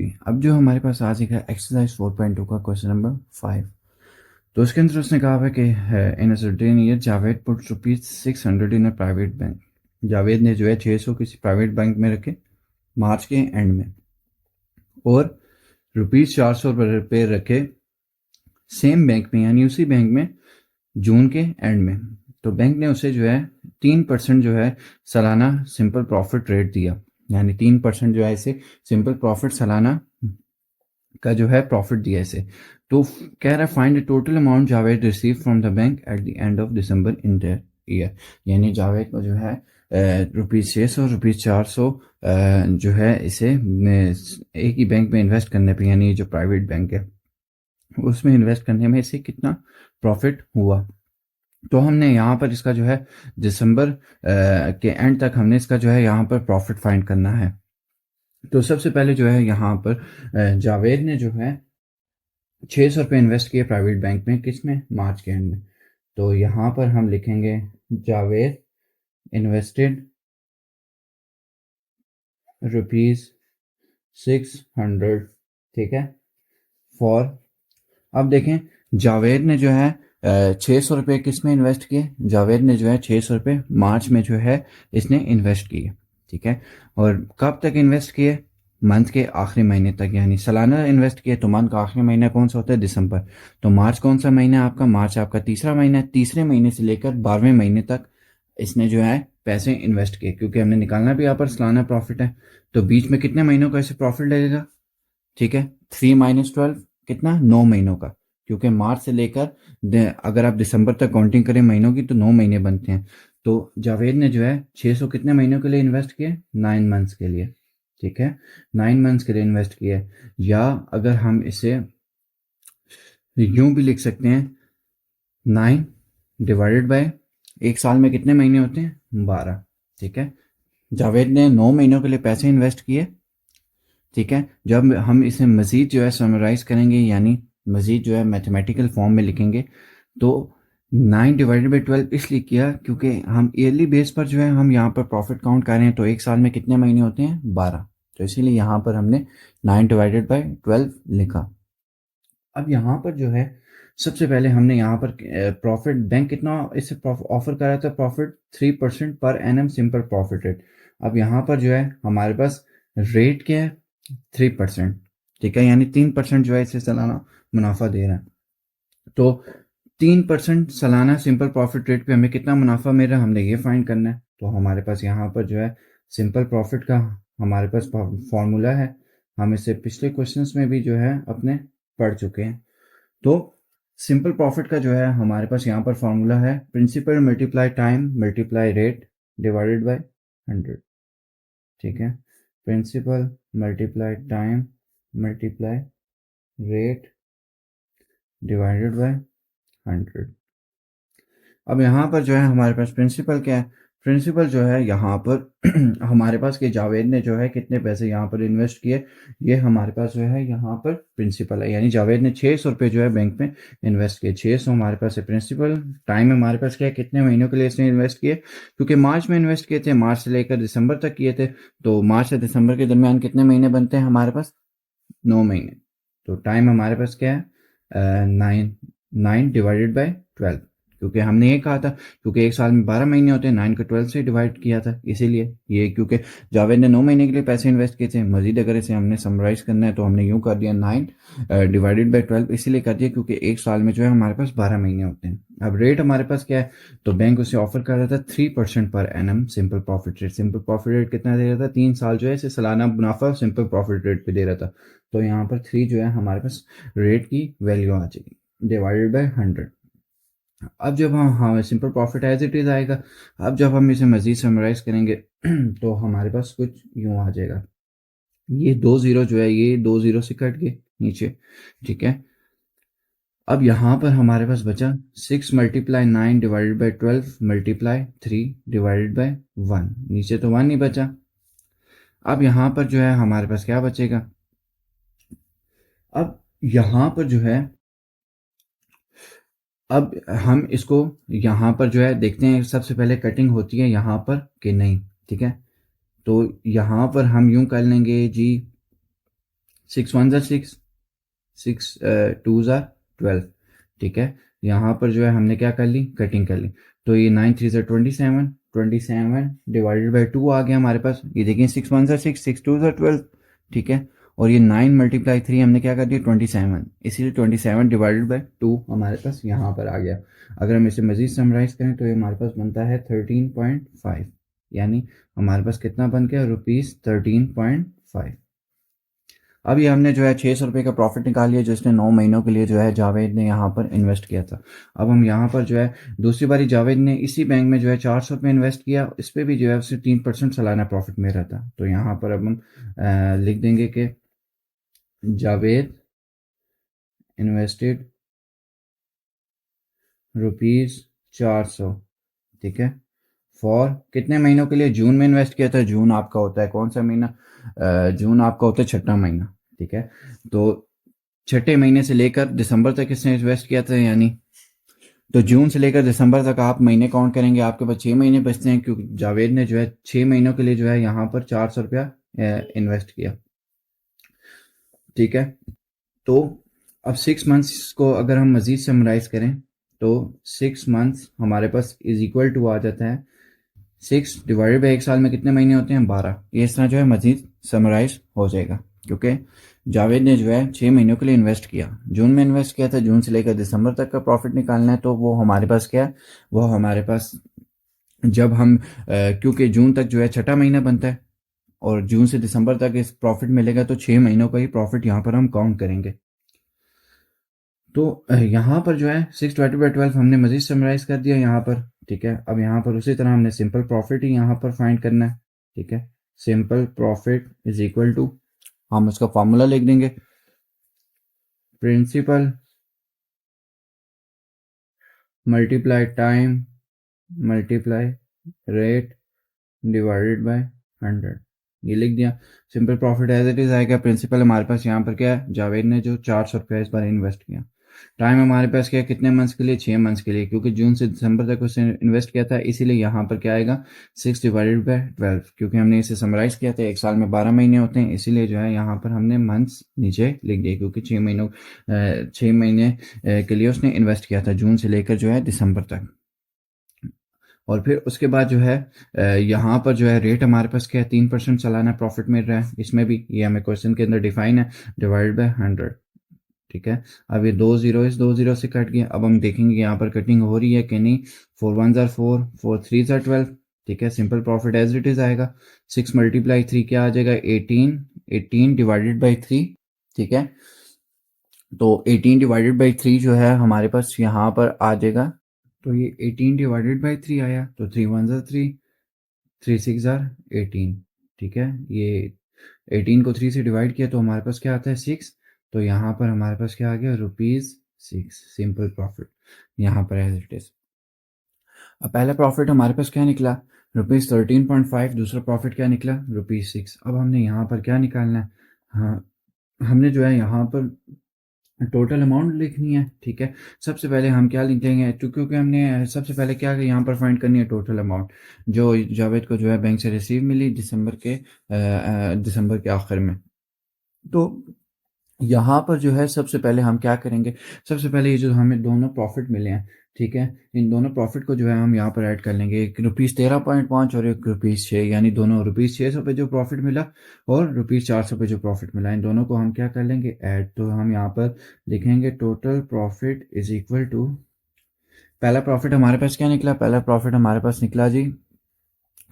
अब जो हमारे पास आज एक है एक्सरसाइज 4.2 का क्वेश्चन नंबर 5। तो उसके अंदर उसने कहा है कि in a certain year Javed put ₹600 in a private bank. Javed ने जो है 600 किसी प्राइवेट बैंक में रखे मार्च के एंड में, और ₹400 रखे सेम बैंक में यानी उसी बैंक में जून के एंड में। तो बैंक ने उसे जो है 3% जो है सालाना सिंपल प्रॉफिट रेट दिया, यानी 3% जो है इसे सिंपल प्रॉफिट सालाना का जो है प्रॉफिट दिया इसे। तो कह रहा है find the total amount Javed receive from the bank at the end of December in the year. यानी जावेद को जो है ₹600 ₹400 जो है इसे एक ही बैंक में इन्वेस्ट करने पे, यानी जो प्राइवेट बैंक है उसमें इन्वेस्ट करने में इसे कितना प्रॉफिट हुआ। तो हमने यहाँ पर इसका जो है दिसंबर के एंड तक हमने इसका जो है यहाँ पर प्रॉफिट फाइंड करना है। तो सबसे पहले जो है यहाँ पर जावेद ने जो है ₹600 इन्वेस्ट किए प्राइवेट बैंक में, किसमें, मार्च के एंड में। तो यहाँ पर हम लिखेंगे जावेद इन्वेस्टेड ₹600, ठीक है, फॉर। अब देखें जावेद ने जो है ₹600 किस में इन्वेस्ट किए। जावेद ने जो है ₹600 मार्च में जो है इसने इन्वेस्ट किए, ठीक है। और कब तक इन्वेस्ट किए, मंथ के आखिरी महीने तक, यानी सालाना इन्वेस्ट किए। तो मंथ का आखिरी महीना कौन सा होता है, दिसंबर। तो मार्च कौन सा महीना है आपका, मार्च आपका तीसरा महीना है। तीसरे महीने से लेकर 12वें महीने तक इसने जो है पैसे इन्वेस्ट किए, क्योंकि हमने निकालना भी यहाँ पर सालाना प्रॉफिट है। तो बीच में कितने महीनों का इसे प्रॉफिट लगेगा, ठीक है, 3 - 12 कितना, 9 महीनों का। क्योंकि मार्च से लेकर अगर आप दिसंबर तक काउंटिंग करें महीनों की तो 9 महीने बनते हैं। तो जावेद ने जो है 600 कितने महीनों के लिए इन्वेस्ट किए, 9 मंथ्स के लिए, ठीक है, 9 मंथ्स के लिए इन्वेस्ट किए। या अगर हम इसे यूं भी लिख सकते हैं, 9 डिवाइडेड बाय, एक साल में कितने महीने होते हैं, 12, ठीक है। जावेद ने 9 महीनों के लिए पैसे इन्वेस्ट किए, ठीक है। जब हम इसे मज़ीद जो है समराइज़ करेंगे, यानी मज़ीद जो है मैथमेटिकल फॉर्म में लिखेंगे, तो 9/12 इसलिए किया क्योंकि हम ईयरली बेस पर जो है हम यहाँ पर प्रॉफिट काउंट कर रहे हैं। तो एक साल में कितने महीने होते हैं, 12। तो इसीलिए यहाँ पर हमने 9/12 लिखा। अब यहाँ पर जो है सबसे पहले हमने यहाँ पर प्रॉफिट बैंक कितना इसे ऑफर करा था, profit 3% per annum simple profit rate. अब यहाँ पर जो है हमारे पास रेट क्या है, 3%, ठीक है, यानी 3% जो है इसे सालाना मुनाफा दे रहा है। तो 3% सालाना सिंपल प्रॉफिट रेट पे हमें कितना मुनाफा मिल रहा है, हमने ये फाइंड करना है। तो हमारे पास यहाँ पर जो है सिंपल प्रॉफिट का हमारे पास फॉर्मूला है। हम इसे पिछले क्वेश्चंस में भी जो है अपने पढ़ चुके हैं। तो सिंपल प्रॉफिट का जो है हमारे पास यहाँ पर फॉर्मूला है, principal multiply time multiply rate divided by 100, ठीक है। Principal multiply time multiply rate divided by 100। अब यहाँ पर जो है हमारे पास प्रिंसिपल क्या है, प्रिंसिपल जो है यहाँ पर हमारे पास कि जावेद ने जो है कितने पैसे यहाँ पर इन्वेस्ट किए, ये हमारे पास जो है यहाँ पर प्रिंसिपल है। यानी जावेद ने ₹600 जो है बैंक में इन्वेस्ट किए। 600 हमारे पास है प्रिंसिपल। टाइम हमारे पास क्या है, कितने महीनों के लिए इसने इन्वेस्ट किए, क्योंकि मार्च में इन्वेस्ट किए थे, मार्च से लेकर दिसंबर तक किए थे। तो मार्च से दिसंबर के दरमियान कितने महीने बनते हैं हमारे पास, 9 महीने। तो टाइम हमारे पास क्या है, 9/12, क्योंकि हमने ये कहा था क्योंकि एक साल में 12 महीने होते हैं, 9 को 12 से डिवाइड किया था, इसीलिए ये, क्योंकि जावेद ने 9 महीने के लिए पैसे इन्वेस्ट किए थे। मजीद अगर इसे हमने समराइज करना है तो हमने यूं कर दिया 9/12, इसीलिए कर दिया क्योंकि एक साल में जो है हमारे पास 12 महीने होते हैं। अब रेट हमारे पास क्या है, तो बैंक उसे ऑफर कर रहा था 3% per annum simple profit rate. Simple profit rate कितना दे रहा था, 3 साल जो है इसे सालाना मुनाफा सिंपल प्रॉफिट रेट पे दे रहा था। तो यहाँ पर 3 जो है हमारे पास रेट की वैल्यू आ जाएगी, डिवाइडेड बाय 100। अब जब हम simple profit as it is आएगा। अब जब हम इसे मज़ीद समराइज करेंगे तो हमारे पास कुछ यूँ आ जाएगा, ये 2 ज़ीरो जो है ये 2 ज़ीरो से कट गए नीचे, ठीक है। अब यहाँ पर हमारे पास बचा 6 × 9 डिवाइडेड बाई 12 × 3 डिवाइडेड बाई 1, नीचे तो 1 ही बचा। अब यहाँ पर जो है हमारे पास क्या बचेगा, अब यहाँ पर जो है, अब हम इसको यहाँ पर जो है देखते हैं सबसे पहले कटिंग होती है यहाँ पर कि नहीं, ठीक है। तो यहाँ पर हम यूं कर लेंगे जी, 6 1 6, 6 2 12, ठीक है। यहाँ पर जो है हमने क्या कर ली, कटिंग कर ली। तो ये 9 3 27, 27 डिवाइडेड बाई 2 आ गया हमारे पास। ये देखिए 6 1 6, 6 2 12, ठीक है। और ये 9 मल्टीप्लाई 3 हमने क्या कर दिया 27, इसीलिए 27 डिवाइडेड बाई 2 हमारे पास यहाँ पर आ गया। अगर हम इसे मज़ीद समराइज़ करें तो ये हमारे पास बनता है 13.5, यानी हमारे पास कितना बन गया, ₹13.5। अब ये हमने जो है 600 रुपये का प्रॉफिट निकाल लिया जो इसने 9 महीनों के लिए जो है जावेद ने यहाँ पर इन्वेस्ट किया था। अब हम यहाँ पर जो है दूसरी बारी जावेद ने इसी बैंक में जो है 400 रुपये इन्वेस्ट किया, इस पर भी जो है उससे 3% सालाना प्रॉफिट मिल रहा था। तो यहाँ पर अब हम लिख देंगे कि जावेद इन्वेस्टेड ₹400, ठीक है। फॉर कितने महीनों के लिए, जून में इन्वेस्ट किया था। जून आपका होता है कौन सा महीना, जून आपका होता है छठा महीना, ठीक है। तो छठे महीने से लेकर दिसंबर तक इसने इन्वेस्ट किया था, यानी तो जून से लेकर दिसंबर तक आप महीने काउंट करेंगे, आपके पास 6 महीने बचते हैं, क्योंकि जावेद ने जो है 6 महीनों के लिए जो है यहाँ पर 400 रुपया इन्वेस्ट किया, ठीक है। तो अब 6 मंथ्स को अगर हम मज़ीद समराइज़ करें तो 6 मंथ्स हमारे पास इज इक्वल टू आ जाता है 6 डिवाइडेड बाई एक साल में कितने महीने होते हैं, 12। ये इस तरह जो है मज़ीद समराइज हो जाएगा, क्योंकि जावेद ने जो है 6 महीनों के लिए इन्वेस्ट किया, जून में इन्वेस्ट किया था, जून से लेकर दिसंबर तक का प्रॉफिट निकालना है। तो वो हमारे पास क्या है, वो हमारे पास जब हम क्योंकि जून तक जो है छठा महीना बनता है और जून से दिसंबर तक इस प्रॉफिट मिलेगा, तो 6 महीनों का ही प्रॉफिट यहाँ पर हम काउंट करेंगे। तो यहाँ पर जो है 6 डिवाइडेड बाई 12 हमने मज़ीद समराइज़ कर दिया यहाँ पर, ठीक है। अब यहाँ पर उसी तरह हमने सिंपल प्रॉफिट ही यहाँ पर फाइंड करना है, ठीक है। Simple profit is equal to, हम इसका फार्मूला लिख देंगे, principal multiply time multiply rate divided by 100, ये लिख दिया। Simple profit as it is आएगा। प्रिंसिपल हमारे पास यहाँ पर क्या है, जावेद ने जो 400 रुपया इस बार इन्वेस्ट किया। टाइम हमारे पास क्या है, कितने मंथ्स के लिए, 6 मंथ्स के लिए, क्योंकि जून से दिसंबर तक उसने इन्वेस्ट किया था, इसीलिए यहाँ पर क्या आएगा 6 डिवाइडेड बाई 12, क्योंकि हमने इसे समराइज़ किया था, एक साल में 12 महीने होते हैं, इसीलिए जो है यहाँ पर हमने मंथ्स नीचे लिख दिए, क्योंकि 6 महीने के लिए उसने इन्वेस्ट किया था, जून से लेकर जो है दिसंबर तक। और फिर उसके बाद जो है यहाँ पर जो है रेट हमारे पास क्या है, 3% सालाना प्रॉफिट मिल रहा है, इसमें भी ये हमें क्वेश्चन के अंदर डिफाइन है, डिवाइड बाय 100, ठीक है। अब ये 2 जीरो इस 2 जीरो से कट गया। अब हम देखेंगे यहाँ पर कटिंग हो रही है कि नहीं। 4 1 4, 4 3 12, ठीक है। Simple profit as it is आएगा। 6 मल्टीप्लाई 3 क्या आ जाएगा, 18, 18 डिवाइडेड बाई 3, ठीक है। तो 18 डिवाइडेड बाई 3 जो है हमारे पास यहाँ पर आ जाएगा। तो ये 18 डिवाइडेड बाई 3 आया, तो 3 1 3, 3 6 18, ठीक है। ये 18 को 3 से डिवाइड किया तो हमारे पास क्या आता है, 6। तो यहाँ पर हमारे पास क्या आ गया, ₹6। सिंपल प्रॉफिट यहाँ पर एज इट इज। अब पहला प्रॉफिट हमारे पास क्या निकला, ₹13.5। दूसरा प्रॉफिट क्या निकला, ₹6। अब हमने यहाँ पर क्या निकालना है, हाँ हमने जो है यहाँ पर टोटल अमाउंट लिखनी है, ठीक है। सबसे पहले हम क्या लिखेंगे, तो क्योंकि हमने सबसे पहले क्या यहाँ पर फाइंड करनी है टोटल अमाउंट जो जावेद को जो है बैंक से रिसीव मिली दिसंबर के आखिर में। तो यहाँ पर जो है सबसे पहले हम क्या करेंगे, सबसे पहले ये जो हमें दोनों प्रॉफिट मिले हैं, ठीक है, इन दोनों प्रॉफिट को जो है हम यहाँ पर ऐड कर लेंगे। एक ₹13.5 और एक ₹6, यानी दोनों ₹600 पे जो प्रॉफिट मिला और ₹400 पे जो प्रॉफिट मिला, इन दोनों को हम क्या कर लेंगे, ऐड। तो हम यहाँ पर लिखेंगे total profit is equal to, पहला प्रॉफिट हमारे पास क्या निकला, पहला प्रॉफिट हमारे पास निकला जी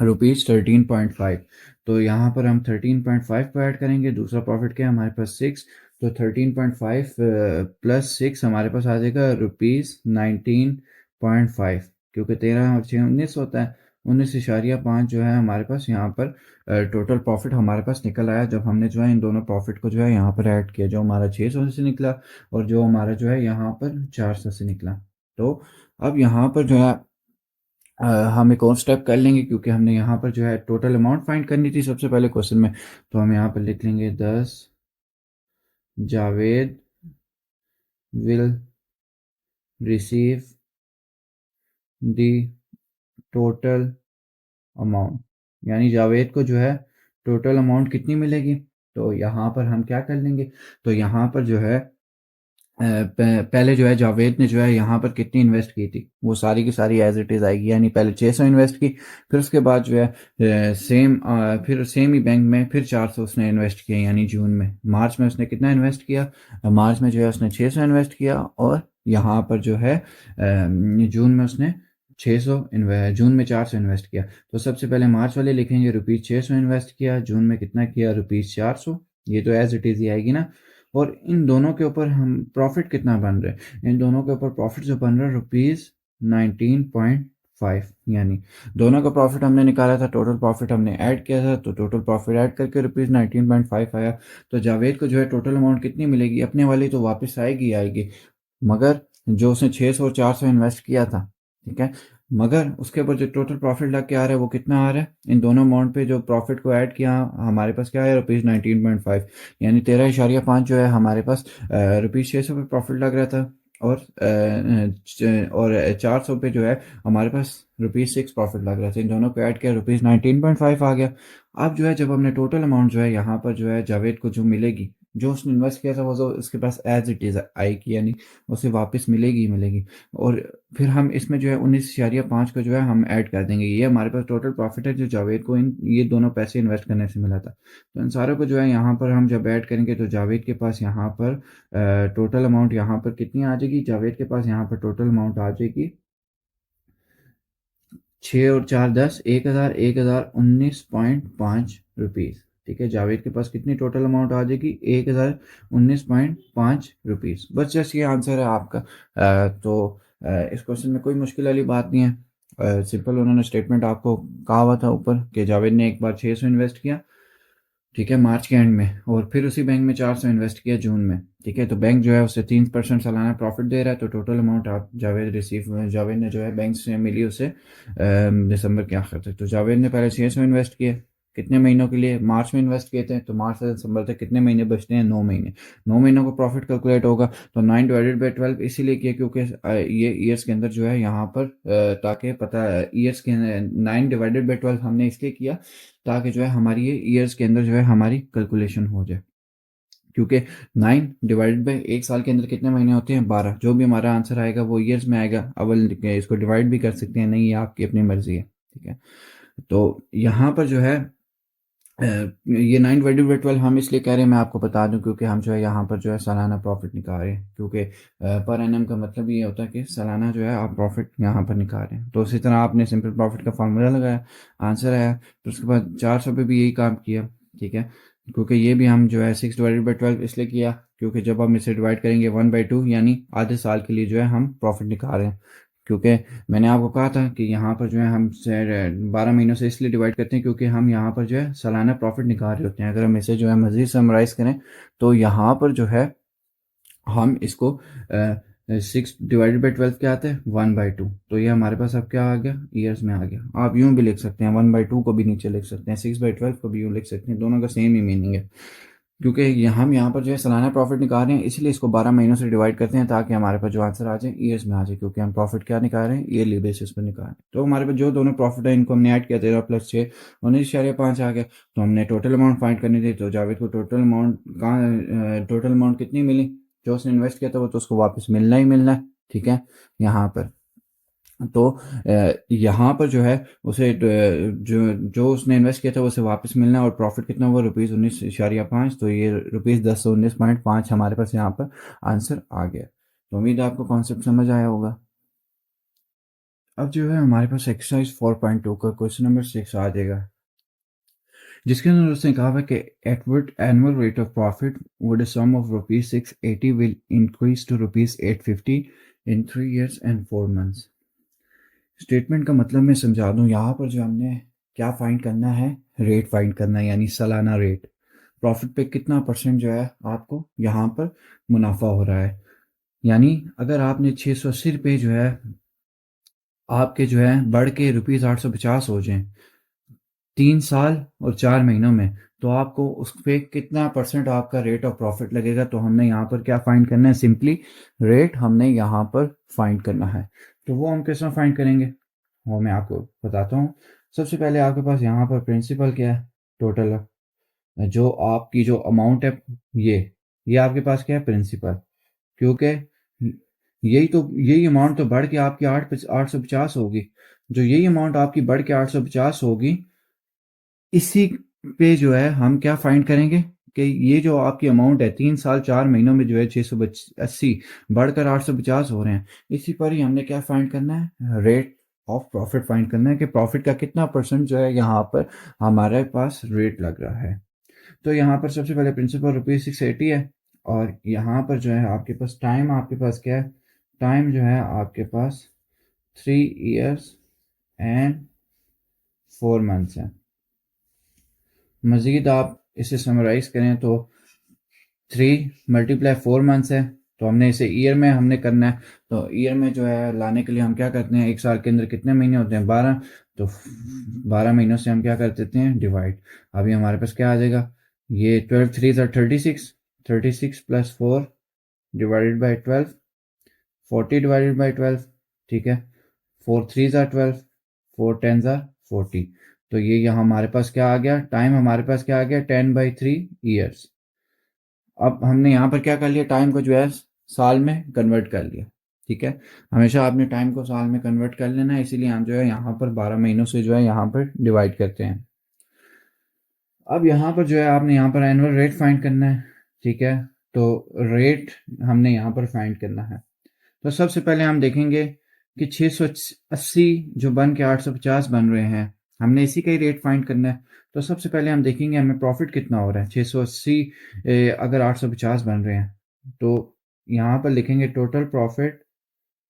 ₹13.5। तो यहाँ पर हम 13.5 को ऐड करेंगे। दूसरा प्रॉफिट क्या है हमारे पास, 6। तो 13.5 प्लस 6 हमारे पास आ जाएगा ₹19.5, क्योंकि 13 और 6 19 होता है। 19.5 जो है हमारे पास यहाँ पर टोटल प्रॉफिट हमारे पास निकल आया, जब हमने जो है इन दोनों प्रॉफिट को जो है यहाँ पर ऐड किया, जो हमारा 600 से निकला और जो हमारा जो है यहाँ पर 400 से निकला। तो अब यहाँ पर जो है हम एक और स्टेप कर लेंगे, क्योंकि हमने यहाँ पर जो है टोटल अमाउंट फाइंड करनी थी सबसे पहले क्वेश्चन में। तो हम यहाँ पर लिख लेंगे 10 Javed will receive the total amount, यानी जावेद को जो है टोटल अमाउंट कितनी मिलेगी, तो यहाँ पर हम क्या कर लेंगे, तो यहाँ पर जो है पहले जो है जावेद ने जो है यहाँ पर कितनी इन्वेस्ट की थी वो सारी की सारी एज इट इज़ आएगी, यानी पहले 600 इन्वेस्ट की, फिर उसके बाद जो है फिर सेम ही बैंक में फिर 400 उसने इन्वेस्ट किया, यानी जून में। मार्च में उसने कितना इन्वेस्ट किया, मार्च में जो है उसने 600 इन्वेस्ट किया, और यहाँ पर जो है जून में उसने 600 जून में 400 इन्वेस्ट किया। तो सबसे पहले मार्च वाले लिखेंगे, ₹600 इन्वेस्ट किया, जून में कितना किया, ₹400, ये तो एज इट इज़ ही आएगी ना। और इन दोनों के ऊपर हम प्रॉफिट कितना बन रहा है, इन दोनों के ऊपर प्रॉफिट जो बन रहा है ₹19.5, यानी दोनों का प्रॉफिट हमने निकाला था, टोटल प्रॉफिट हमने ऐड किया था, तो टोटल प्रॉफिट ऐड करके ₹19.5 आया। तो जावेद को जो है टोटल अमाउंट कितनी मिलेगी, अपने वाली तो वापस आएगी आएगी, मगर जो उसने 600 और 400 इन्वेस्ट किया था, ठीक है, मगर उसके ऊपर जो टोटल प्रॉफिट लग के आ रहा है वो कितना आ रहा है, इन दोनों अमाउंट पे जो प्रॉफिट को ऐड किया हमारे पास क्या है, ₹19.5, यानी 13.5 जो है हमारे पास ₹600 पे प्रॉफिट लग रहा था, और 400 पे जो है हमारे पास ₹6 प्रॉफिट लग रहा था, इन दोनों को ऐड किया ₹19.5 आ गया। अब जो है जब हमने टोटल अमाउंट जो है यहाँ पर जो है जावेद को जो मिलेगी, जो उसने इन्वेस्ट किया था वो जो उसके पास एज इट इज़ आएगी, यानी उसे वापस मिलेगी ही मिलेगी। और फिर हम इसमें जो है 19.5 को जो है हम ऐड कर देंगे, ये हमारे पास टोटल प्रॉफिट है जो जावेद को इन ये दोनों पैसे इन्वेस्ट करने से मिला था। तो इन सारों को जो है यहाँ पर हम जब ऐड करेंगे तो जावेद के पास यहाँ पर टोटल अमाउंट यहाँ पर कितनी आ जाएगी, जावेद के पास यहाँ पर टोटल अमाउंट आ जाएगी 6 और 4 10, 1019.5 रुपीज़। ठीक है, जावेद के पास कितनी टोटल अमाउंट आ जाएगी, 1019.5 रुपीज़। बस जस्ट ये आंसर है आपका। तो इस क्वेश्चन में कोई मुश्किल वाली बात नहीं है, सिंपल उन्होंने स्टेटमेंट आपको कहा हुआ था ऊपर कि जावेद ने एक बार 600 इन्वेस्ट किया, ठीक है, मार्च के एंड में, और फिर उसी बैंक में 400 इन्वेस्ट किया जून में, ठीक है, तो बैंक जो है उससे 3% सालाना प्रॉफिट दे रहा है, तो टोटल अमाउंट आप जावेद ने जो है बैंक से मिली उसे दिसंबर के आखिर तक। तो जावेद ने पहले 600 इन्वेस्ट किए, कितने महीनों के लिए, मार्च में इन्वेस्ट किए थे, तो मार्च से दिसंबर तक कितने महीने बचते हैं, 9 महीने। 9 महीनों का प्रॉफिट कैलकुलेट होगा, तो 9/12 इसीलिए किया क्योंकि ये ईयर्स के अंदर जो है यहाँ पर ताकि पता ईयर्स के 9/12 हमने इसलिए किया ताकि जो है हमारी ये ईयर्स के अंदर जो है हमारी कैलकुलेशन हो जाए, क्योंकि 9 डिवाइडेड बाई एक साल के अंदर कितने महीने होते हैं, 12। जो भी हमारा आंसर आएगा वो ईयर्स में आएगा, अव्वल इसको डिवाइड भी कर सकते हैं, नहीं ये आपकी अपनी मर्जी है, ठीक है। तो यहाँ पर जो है ये 9/12 हम इसलिए कह रहे हैं, मैं आपको बता दूं, क्योंकि हम जो है यहाँ पर जो है सालाना प्रॉफिट निकाल रहे हैं, क्योंकि पर एनम का मतलब ये होता है कि सालाना जो है आप प्रॉफिट यहाँ पर निकाल रहे हैं। तो उसी तरह आपने सिंपल प्रॉफिट का फार्मूला लगाया, आंसर आया, तो उसके बाद 400 पे भी यही काम किया, ठीक है, क्योंकि ये भी हम जो है 6/12 इसलिए किया क्योंकि जब हम इसे डिवाइड करेंगे 1/2, यानी आधे साल के लिए जो है हम प्रॉफिट निकाल रहे हैं, क्योंकि मैंने आपको कहा था कि यहाँ पर जो है हम 12 महीनों से इसलिए डिवाइड करते हैं क्योंकि हम यहाँ पर जो है सालाना प्रॉफिट निकाल रहे होते हैं। अगर हम इसे जो है मज़ीद समराइज़ करें तो यहाँ पर जो है हम इसको 6/12 क्या आता है, 1/2, तो ये हमारे पास अब क्या आ गया, ईयर्स में आ गया। आप यूँ भी लिख सकते हैं, 1/2 को भी नीचे लिख सकते हैं, 6/12 को भी यूँ लिख सकते हैं, दोनों का सेम ही मीनिंग है, क्योंकि हम यहाँ पर जो है सालाना प्रॉफिट निकाल रहे हैं, इसलिए इसको 12 महीनों से डिवाइड करते हैं ताकि हमारे पास जो आंसर आ जाए ईयर्स में आ जाए, क्योंकि हम प्रॉफिट क्या निकाल रहे हैं, ईयरली बेसिस पर निकाल रहे हैं। तो हमारे पास जो दोनों प्रॉफिट है इनको हमने ऐड किया, 13+6 19.5 आ गया। तो हमने टोटल अमाउंट फाइंड करनी थी, तो जावेद को टोटल अमाउंट टोटल अमाउंट कितनी मिली, जो उसने इन्वेस्ट किया था वो तो उसको वापस मिलना ही मिलना है, ठीक है। यहाँ पर तो यहाँ पर जो है उसे जो जो उसने इन्वेस्ट किया था उसे वापस मिलना है, और प्रॉफिट कितना हुआ, ₹19.5, तो ये ₹1019.5 हमारे पास यहाँ पर आंसर आ गया। तो उम्मीद है आपको कॉन्सेप्ट समझ आया होगा। अब जो है हमारे पास एक्सरसाइज 4.2 का क्वेश्चन नंबर 6 आ जाएगा, जिसके अंदर उसने कहा है कि एटवर्ड annual rate of profit would sum of ₹680 will increase to ₹850 इन 3 years and 4 months। स्टेटमेंट का मतलब मैं समझा दूं, यहाँ पर जो हमने क्या फाइंड करना है, रेट फाइंड करना है, यानी सालाना रेट, प्रॉफिट पे कितना परसेंट जो है आपको यहाँ पर मुनाफा हो रहा है। यानी अगर आपने 680 रुपये जो है आपके जो है बढ़ के ₹850 हो जाए 3 साल और 4 महीनों में, तो आपको उस पर कितना परसेंट आपका रेट ऑफ प्रॉफिट लगेगा। तो हमने यहाँ पर क्या फाइंड करना है, सिंपली रेट हमने यहाँ पर फाइंड करना है। तो वो हम किस तरह फाइंड करेंगे वो मैं आपको बताता हूँ। सबसे पहले आपके पास यहाँ पर प्रिंसिपल क्या है, टोटल है, जो आपकी जो अमाउंट है ये आपके पास क्या है, प्रिंसिपल, क्योंकि यही अमाउंट तो बढ़ के आपकी 850 होगी। जो यही अमाउंट आपकी बढ़ के 850 होगी, इसी पे जो है हम क्या फाइंड करेंगे कि ये जो आपकी अमाउंट है 3 साल 4 महीनों में जो है 680 बढ़कर 850 हो रहे हैं, इसी पर ही हमने क्या फाइंड करना है, रेट ऑफ प्रॉफिट फाइंड करना है कि प्रॉफिट का कितना परसेंट जो है यहाँ पर हमारे पास रेट लग रहा है। तो यहाँ पर सबसे पहले प्रिंसिपल ₹680 है, और यहाँ पर जो है आपके पास टाइम, आपके पास क्या है, टाइम जो है आपके पास 3 years एंड 4 months है। मज़ीद आप इसे समराइज करें तो 3 × 4 months है, तो हमने इसे ईयर में हमने करना है। तो ईयर में जो है लाने के लिए हम क्या करते हैं, एक साल के अंदर कितने महीने होते हैं, 12। तो 12 महीनों से हम क्या कर देते हैं, डिवाइड। अभी हमारे पास क्या आ जाएगा, ये 12 3 36, 36 + 4 डिवाइडेड बाई 12, 40 डिवाइडेड बाई 12, ठीक है। 4 3 12, 4 10 40। तो ये यहाँ हमारे पास क्या आ गया, टाइम हमारे पास क्या आ गया, 10/3 ईयर्स। अब हमने यहाँ पर क्या कर लिया, टाइम को जो है साल में कन्वर्ट कर लिया, ठीक है। हमेशा आपने टाइम को साल में कन्वर्ट कर लेना है, इसीलिए हम जो है यहाँ पर 12 महीनों से जो है यहाँ पर डिवाइड करते हैं। अब यहाँ पर जो है आपने यहाँ पर एनुअल रेट फाइंड करना है, ठीक है। तो रेट हमने यहाँ पर फाइंड करना है। तो सबसे पहले हम देखेंगे कि 680 जो बन के 850 बन रहे हैं, हमने इसी का ही रेट फाइंड करना है। तो सबसे पहले हम देखेंगे हमें प्रॉफिट कितना हो रहा है। 680 अगर 850 बन रहे हैं, तो यहाँ पर लिखेंगे total profit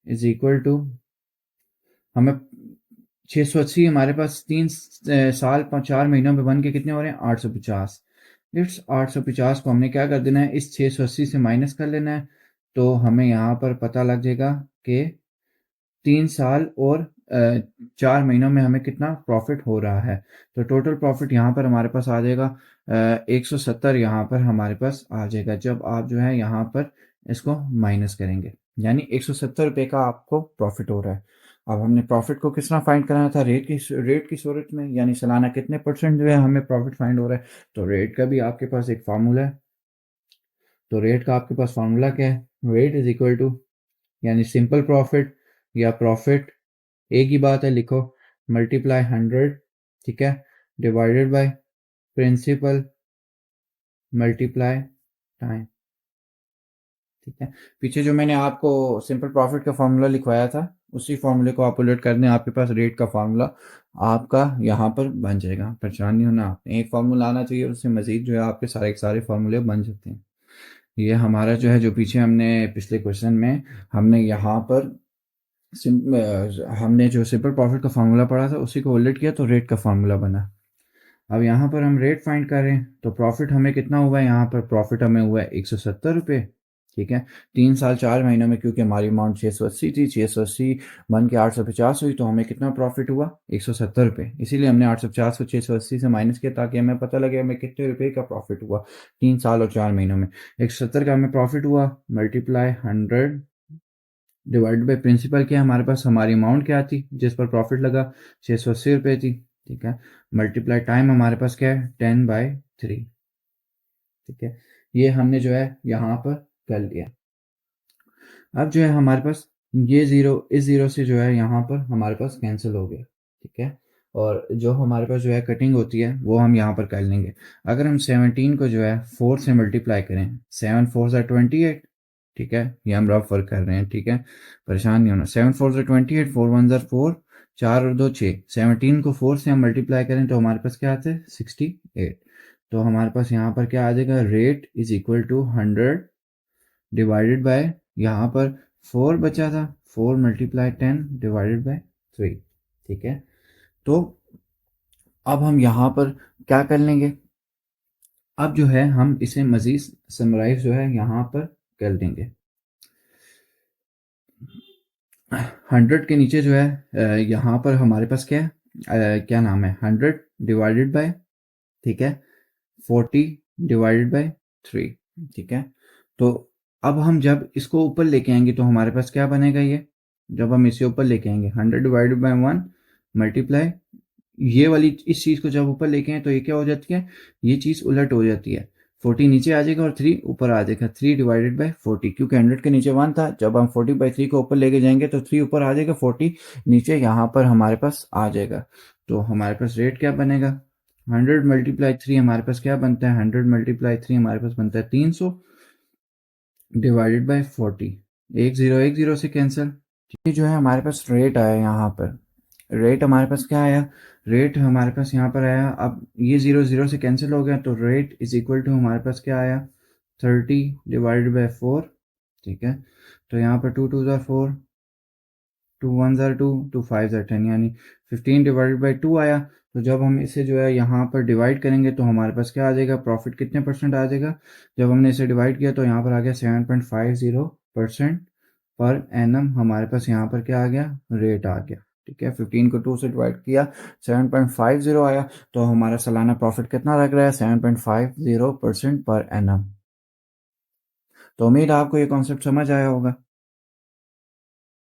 is equal to, हमें 680 हमारे पास 3 साल 4 महीनों में बन के कितने हो रहे हैं, 850। इस 850 को हमने क्या कर देना है, इस 680 से माइनस कर लेना है। तो हमें यहाँ पर पता लग जाएगा कि 3 साल और 4 महीनों में हमें कितना प्रॉफिट हो रहा है। तो टोटल प्रॉफिट यहाँ पर हमारे पास आ जाएगा 170, यहाँ पर हमारे पास आ जाएगा जब आप जो है यहाँ पर इसको माइनस करेंगे, यानी 170 रुपये का आपको प्रॉफिट हो रहा है। अब हमने प्रॉफिट को किस तरह फाइंड करना था, रेट की सूरत में, यानी सालाना कितने परसेंट जो है हमें प्रॉफिट फाइंड हो रहा है। तो रेट का भी आपके पास एक फार्मूला है। तो रेट का आपके पास फार्मूला क्या है, रेट इज इक्वल टू, यानी सिंपल प्रॉफिट या प्रॉफिट एक ही बात है, लिखो मल्टीप्लाई 100, ठीक है, divided by principal multiply time, ठीक है। पीछे जो मैंने आपको सिंपल प्रॉफिट का फार्मूला लिखवाया था, उसी फार्मूले को आप उलट कर दें, आपके पास रेट का फार्मूला आपका यहाँ पर बन जाएगा। परेशान नहीं होना, आपने एक फार्मूला आना चाहिए, उससे मजीद जो है आपके सारे के सारे फार्मूले बन जाते हैं। ये हमारा जो है, जो पीछे हमने पिछले क्वेश्चन में हमने यहाँ पर हमने जो सिंपल प्रॉफिट का फार्मूला पढ़ा था उसी को उलट किया तो रेट का फार्मूला बना। अब यहाँ पर हम रेट फाइंड कर रहे हैं, तो प्रॉफिट हमें कितना हुआ है, यहाँ पर प्रॉफिट हमें हुआ है 170 रुपये, ठीक है। 3 साल 4 महीनों में, क्योंकि हमारी अमाउंट 680 थी, 680 बन के 850 हुई, तो हमें कितना प्रॉफिट हुआ, 170 रुपये। इसीलिए हमने 850 को 680 से माइनस किया, ताकि हमें पता लगे हमें कितने रुपए का प्रॉफिट हुआ 3 साल और 4 महीनों में। 170 का हमें प्रॉफिट हुआ, मल्टीप्लाई 100 डिवाइड बाई प्रिंसिपल क्या है हमारे पास, हमारी अमाउंट क्या थी जिस पर प्रॉफिट लगा, 680 रुपये थी, ठीक है। मल्टीप्लाई टाइम हमारे पास क्या है, 10/3, ठीक है। ये हमने जो है यहाँ पर कर लिया। अब जो है हमारे पास ये ज़ीरो, इस ज़ीरो से जो है यहाँ पर हमारे पास कैंसिल हो गया, ठीक है। और जो हमारे पास जो है कटिंग होती है वो हम यहाँ पर कर लेंगे। अगर हम 17 को जो है 4 से मल्टीप्लाई करें, 7 4 28, ठीक है, ये हम रफ वर्क कर रहे हैं, ठीक है, परेशान नहीं होना। 7 4 28, 4 1 4, 4 और 2 6, 17 को 4 से हम मल्टीप्लाई करें तो हमारे पास क्या आता है, 68। तो हमारे पास यहाँ पर क्या आ जाएगा, rate is equal to 100 divided by, यहाँ पर 4 बचा था, 4 मल्टीप्लाई 10 डिवाइडेड बाय 3, ठीक है। तो अब हम यहाँ पर क्या कर लेंगे, अब जो है हम इसे मजीद समराइज जो है यहाँ पर कर देंगे। 100 के नीचे जो है यहाँ पर हमारे पास क्या है, क्या नाम है, 100 डिवाइडेड बाय, ठीक है, 40 डिवाइडेड बाय 3, ठीक है। तो अब हम जब इसको ऊपर लेके आएंगे तो हमारे पास क्या बनेगा, ये जब हम इसे ऊपर लेके आएंगे 100 डिवाइडेड बाय 1 मल्टीप्लाई ये वाली इस चीज़ को जब ऊपर लेके आए तो ये क्या हो जाती है, ये चीज़ उलट हो जाती है। 40 नीचे आ जाएगा और 3 ऊपर आ जाएगा। 3 डिवाइडेड बाय 40, क्योंकि 100 के नीचे 1 था। जब हम 40/3 को ऊपर लेके जाएंगे तो 3 ऊपर आ जाएगा, 40 नीचे यहाँ पर हमारे पास आ जाएगा। तो हमारे पास रेट क्या बनेगा, 100 मल्टीप्लाई 3 हमारे पास क्या बनता है, 100 मल्टीप्लाई 3 हमारे पास बनता है 300 डिवाइडेड बाय 40। एक जीरो से कैंसिल। ये जो है हमारे पास रेट आया यहाँ पर। रेट हमारे पास क्या आया, रेट हमारे पास यहाँ पर आया। अब ये जीरो जीरो से कैंसिल हो गया तो रेट इज इक्वल टू हमारे पास क्या आया, 30 डिवाइडेड बाय 4। ठीक है, तो यहाँ पर 2 2 ज़ार 4, 2 1 ज़ार 2, 2 5 ज़ार 10, यानी 15 डिवाइडेड बाय 2 आया। तो जब हम इसे जो है यहाँ पर डिवाइड करेंगे तो हमारे पास क्या आ जाएगा, प्रॉफिट कितने परसेंट आ जाएगा। जब हमने इसे डिवाइड किया तो यहाँ पर आ गया 7.50% पर एनम। हमारे पास यहाँ पर क्या आ गया, रेट आ गया। ठीक है, 15 को 2 से डिवाइड किया, 7.50 आया। तो हमारा सालाना प्रॉफिट कितना लग रहा है, 7.50% पर एनम। तो उम्मीद है आपको ये कॉन्सेप्ट समझ आया होगा।